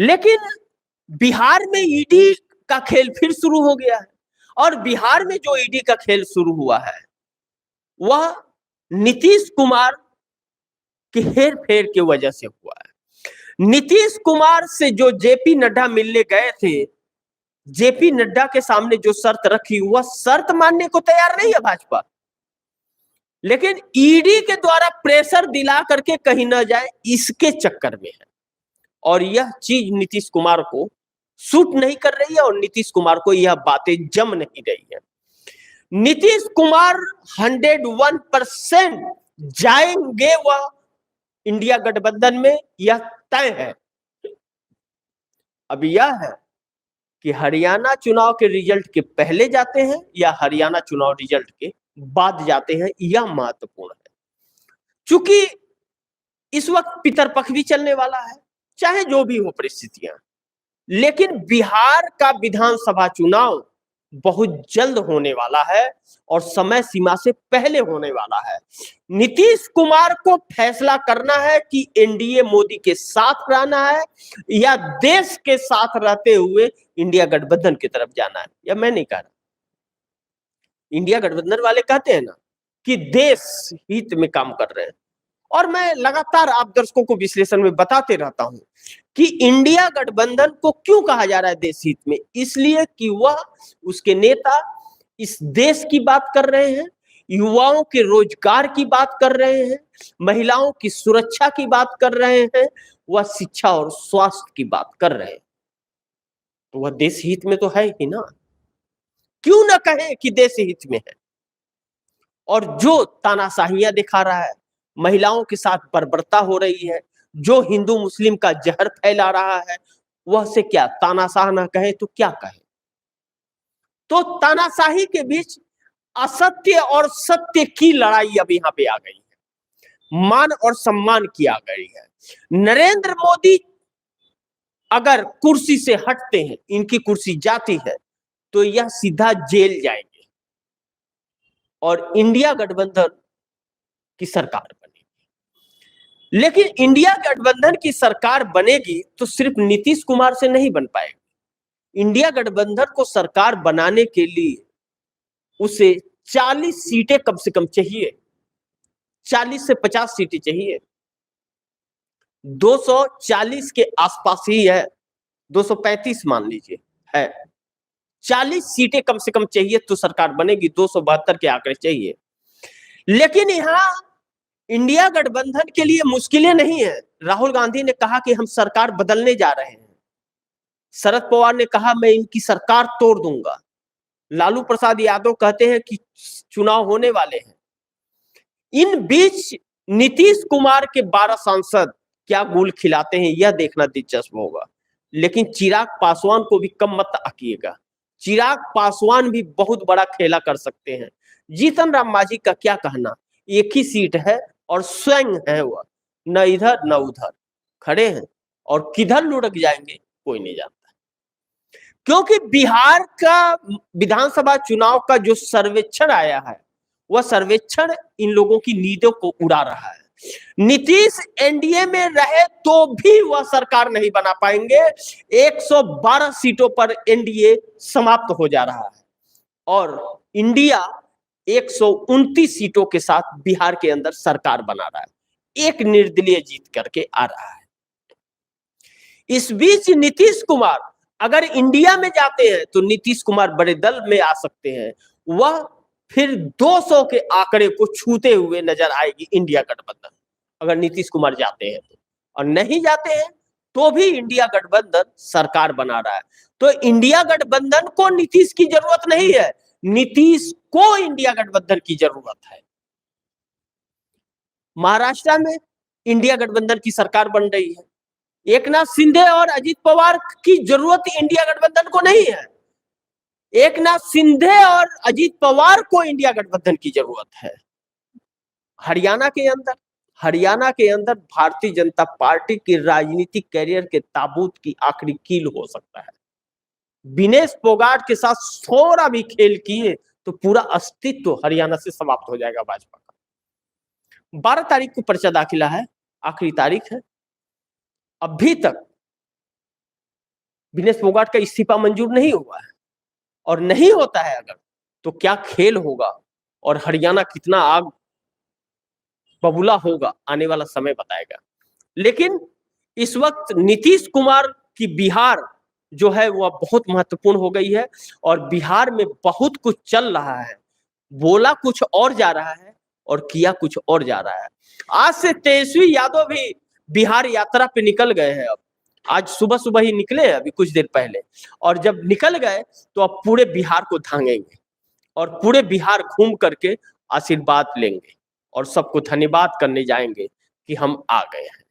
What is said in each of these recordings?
लेकिन बिहार में ईडी का खेल फिर शुरू हो गया है। और बिहार में जो ईडी का खेल शुरू हुआ है वह नीतीश कुमार के हेर फेर की वजह से हुआ है। नीतीश कुमार से जो जेपी नड्डा मिलने गए थे, जेपी नड्डा के सामने जो शर्त रखी वह शर्त मानने को तैयार नहीं है भाजपा, लेकिन ईडी के द्वारा प्रेशर दिला करके कहीं न जाए इसके चक्कर में है। और यह चीज नीतीश कुमार को सूट नहीं कर रही है और नीतीश कुमार को यह बातें जम नहीं रही है। नीतीश कुमार 101% जाएंगे वह इंडिया गठबंधन में, यह तय है। अब यह है कि हरियाणा चुनाव के रिजल्ट के पहले जाते हैं या हरियाणा चुनाव रिजल्ट के बाद जाते हैं, यह महत्वपूर्ण है। चूंकि इस वक्त पितरपक्ष भी चलने वाला है, चाहे जो भी हो परिस्थितियां, लेकिन बिहार का विधानसभा चुनाव बहुत जल्द होने वाला है और समय सीमा से पहले होने वाला है। नीतीश कुमार को फैसला करना है कि एनडीए मोदी के साथ रहना है या देश के साथ रहते हुए इंडिया गठबंधन की तरफ जाना है। या मैं नहीं कह रहा, इंडिया गठबंधन वाले कहते हैं ना कि देश हित में काम कर रहे हैं, और मैं लगातार आप दर्शकों को विश्लेषण में बताते रहता हूं कि इंडिया गठबंधन को क्यों कहा जा रहा है देश हित में। इसलिए कि वह, उसके नेता इस देश की बात कर रहे हैं, युवाओं के रोजगार की बात कर रहे हैं, महिलाओं की सुरक्षा की बात कर रहे हैं, वह शिक्षा और स्वास्थ्य की बात कर रहे हैं। तो वह देश हित में तो है ही ना, क्यों ना कहें कि देश हित में है। और जो तानाशाहियां दिखा रहा है, महिलाओं के साथ बर्बरता हो रही है, जो हिंदू मुस्लिम का जहर फैला रहा है, वह से क्या तानाशाह ना कहे तो क्या कहे। तो तानाशाही के बीच असत्य और सत्य की लड़ाई अब यहां पे आ गई है, मान और सम्मान की आ गई है। नरेंद्र मोदी अगर कुर्सी से हटते हैं, इनकी कुर्सी जाती है तो यह सीधा जेल जाएंगे और इंडिया गठबंधन की सरकार बनेगी। लेकिन इंडिया गठबंधन की सरकार बनेगी तो सिर्फ नीतीश कुमार से नहीं बन पाएगी। इंडिया गठबंधन को सरकार बनाने के लिए उसे 40 सीटें कम से कम चाहिए, 40 से 50 सीटें चाहिए। 240 के आसपास ही है, 235 मान लीजिए है, 40 सीटें कम से कम चाहिए तो सरकार बनेगी। 272 के आंकड़े चाहिए। लेकिन यहां इंडिया गठबंधन के लिए मुश्किलें नहीं है। राहुल गांधी ने कहा कि हम सरकार बदलने जा रहे हैं, शरद पवार ने कहा मैं इनकी सरकार तोड़ दूंगा, लालू प्रसाद यादव कहते हैं कि चुनाव होने वाले हैं। इन बीच नीतीश कुमार के 12 सांसद क्या गुल खिलाते हैं, यह देखना दिलचस्प होगा। लेकिन चिराग पासवान को भी कम मत आकिएगा, चिराग पासवान भी बहुत बड़ा खेला कर सकते हैं। जीतन राम मांझी का क्या कहना, एक ही सीट है और स्वयं है वह, न इधर न उधर खड़े हैं और किधर लुढ़क जाएंगे कोई नहीं जानता। क्योंकि बिहार का विधानसभा चुनाव का जो सर्वेक्षण आया है, वह सर्वेक्षण इन लोगों की नींदों को उड़ा रहा है। नीतीश एनडीए में रहे तो भी वह सरकार नहीं बना पाएंगे। 112 सीटों पर एनडीए समाप्त हो जा रहा है और इंडिया 129 सीटों के साथ बिहार के अंदर सरकार बना रहा है, एक निर्दलीय जीत करके आ रहा है। इस बीच नीतीश कुमार अगर इंडिया में जाते हैं तो नीतीश कुमार बड़े दल में आ सकते हैं, वह फिर 200 के आंकड़े को छूते हुए नजर आएगी इंडिया गठबंधन, अगर नीतीश कुमार जाते हैं तो। और नहीं जाते हैं तो भी इंडिया गठबंधन सरकार बना रहा है। तो इंडिया गठबंधन को नीतीश की जरूरत नहीं है, नीतीश को इंडिया गठबंधन की जरूरत है। महाराष्ट्र में इंडिया गठबंधन की सरकार बन रही है। एकनाथ शिंदे और अजित पवार की जरूरत इंडिया गठबंधन को नहीं है, एकनाथ शिंदे और अजित पवार को इंडिया गठबंधन की जरूरत है। हरियाणा के अंदर भारतीय जनता पार्टी के राजनीतिक कैरियर के ताबूत की आखिरी कील हो सकता है। विनेश फोगाट के साथ थोड़ा भी खेल किए तो पूरा अस्तित्व हरियाणा से समाप्त हो जाएगा भाजपा का। 12 तारीख को पर्चा दाखिला है, आखिरी तारीख है। अभी तक विनेश फोगाट का इस्तीफा मंजूर नहीं हुआ है, और नहीं होता है अगर, तो क्या खेल होगा और हरियाणा कितना आग बबूला होगा, आने वाला समय बताएगा। लेकिन इस वक्त नीतीश कुमार की बिहार जो है वह बहुत महत्वपूर्ण हो गई है, और बिहार में बहुत कुछ चल रहा है। बोला कुछ और जा रहा है और किया कुछ और जा रहा है। आज से तेजस्वी यादव भी बिहार यात्रा पे निकल गए हैं। अब आज सुबह सुबह ही निकले हैं, अभी कुछ देर पहले, और जब निकल गए तो अब पूरे बिहार को धांगेंगे और पूरे बिहार घूम करके आशीर्वाद लेंगे और सबको धन्यवाद करने जाएंगे कि हम आ गए हैं।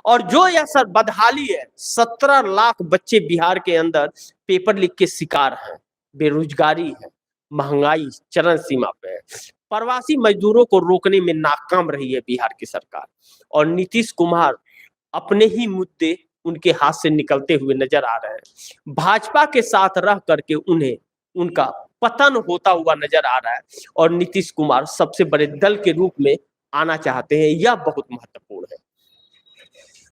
और जो यह सर बदहाली है, 17 लाख बच्चे बिहार के अंदर पेपर लीक के शिकार हैं, बेरोजगारी है, महंगाई चरम सीमा पे है, प्रवासी मजदूरों को रोकने में नाकाम रही है बिहार की सरकार, और नीतीश कुमार अपने ही मुद्दे उनके हाथ से निकलते हुए नजर आ रहे हैं। भाजपा के साथ रह करके उन्हें उनका पतन होता हुआ नजर आ रहा है, और नीतीश कुमार सबसे बड़े दल के रूप में आना चाहते हैं। यह बहुत महत्वपूर्ण